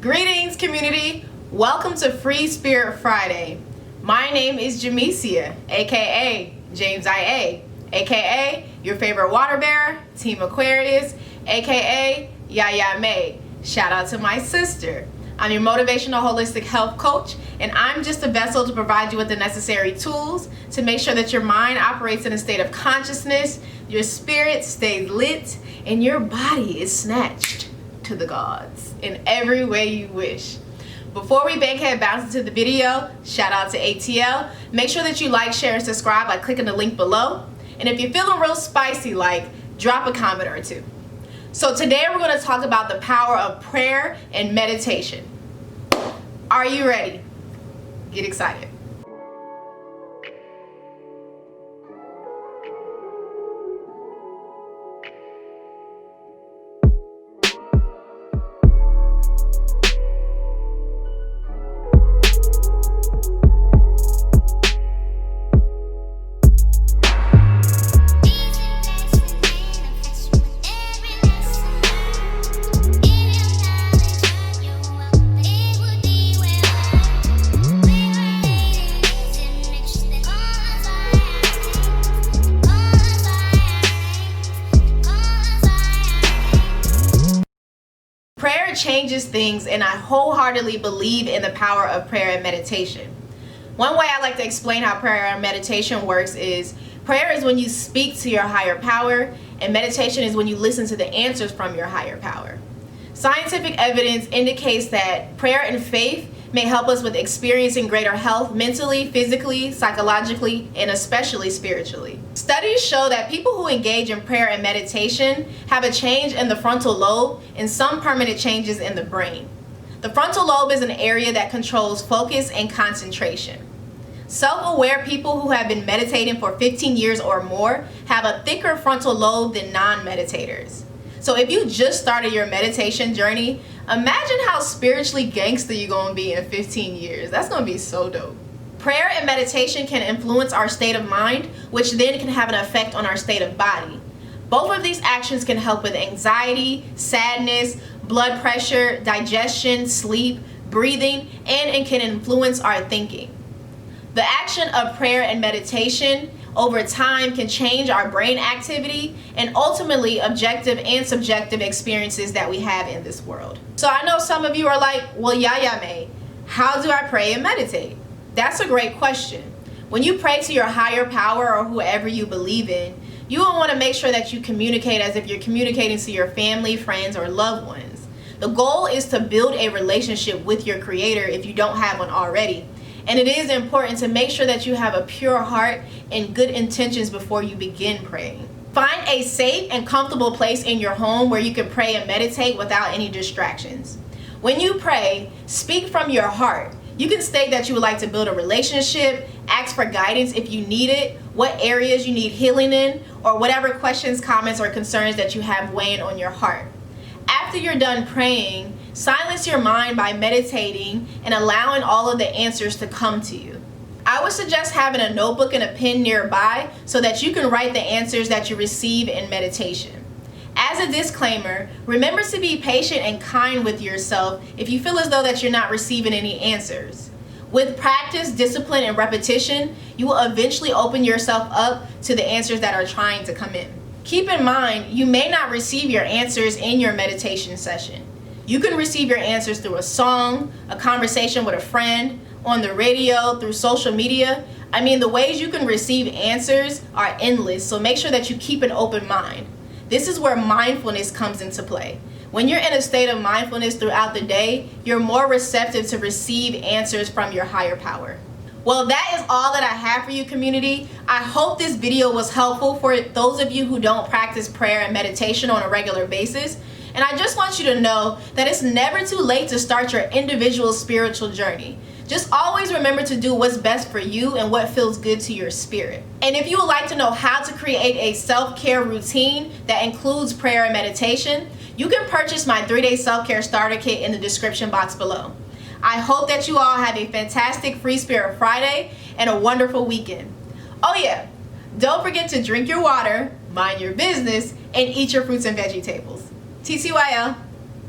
Greetings, community. Welcome to Free Spirit Friday. My name is Jamesia, aka James IA, aka your favorite water bearer, Team Aquarius, aka Yaya May. Shout out to my sister. I'm your motivational holistic health coach, and I'm just a vessel to provide you with the necessary tools to make sure that your mind operates in a state of consciousness, your spirit stays lit, and your body is snatched to the gods in every way you wish. Before we bankhead bounce into the video, shout out to ATL. Make sure that you like, share, and subscribe by clicking the link below. And if you're feeling real spicy, drop a comment or two. So today we're going to talk about the power of prayer and meditation. Are you ready? Get excited. Prayer changes things, and I wholeheartedly believe in the power of prayer and meditation. One way I like to explain how prayer and meditation works is prayer is when you speak to your higher power, and meditation is when you listen to the answers from your higher power. Scientific evidence indicates that prayer and faith may help us with experiencing greater health mentally, physically, psychologically, and especially spiritually. Studies show that people who engage in prayer and meditation have a change in the frontal lobe and some permanent changes in the brain. The frontal lobe is an area that controls focus and concentration. Self-aware people who have been meditating for 15 years or more have a thicker frontal lobe than non-meditators. So if you just started your meditation journey, imagine how spiritually gangster you're going to be in 15 years. That's going to be so dope. Prayer and meditation can influence our state of mind, which then can have an effect on our state of body. Both of these actions can help with anxiety, sadness, blood pressure, digestion, sleep, breathing, and can influence our thinking. The action of prayer and meditation over time can change our brain activity and ultimately objective and subjective experiences that we have in this world. So I know some of you are like, well, Yaya May, how do I pray and meditate? That's a great question. When you pray to your higher power or whoever you believe in, you will want to make sure that you communicate as if you're communicating to your family, friends, or loved ones. The goal is to build a relationship with your Creator if you don't have one already. And it is important to make sure that you have a pure heart and good intentions before you begin praying. Find a safe and comfortable place in your home where you can pray and meditate without any distractions. When you pray, speak from your heart. You can state that you would like to build a relationship, ask for guidance if you need it, what areas you need healing in, or whatever questions, comments, or concerns that you have weighing on your heart. After you're done praying, silence your mind by meditating and allowing all of the answers to come to you. I would suggest having a notebook and a pen nearby so that you can write the answers that you receive in meditation. As a disclaimer, remember to be patient and kind with yourself if you feel as though that you're not receiving any answers. With practice, discipline, and repetition, you will eventually open yourself up to the answers that are trying to come in. Keep in mind, you may not receive your answers in your meditation session. You can receive your answers through a song, a conversation with a friend, on the radio, through social media. I mean, the ways you can receive answers are endless, so make sure that you keep an open mind. This is where mindfulness comes into play. When you're in a state of mindfulness throughout the day, you're more receptive to receive answers from your higher power. Well, that is all that I have for you, community. I hope this video was helpful for those of you who don't practice prayer and meditation on a regular basis. And I just want you to know that it's never too late to start your individual spiritual journey. Just always remember to do what's best for you and what feels good to your spirit. And if you would like to know how to create a self-care routine that includes prayer and meditation, you can purchase my 3-day self-care starter kit in the description box below. I hope that you all have a fantastic Free Spirit Friday and a wonderful weekend. Oh yeah, don't forget to drink your water, mind your business, and eat your fruits and vegetables. TTYL.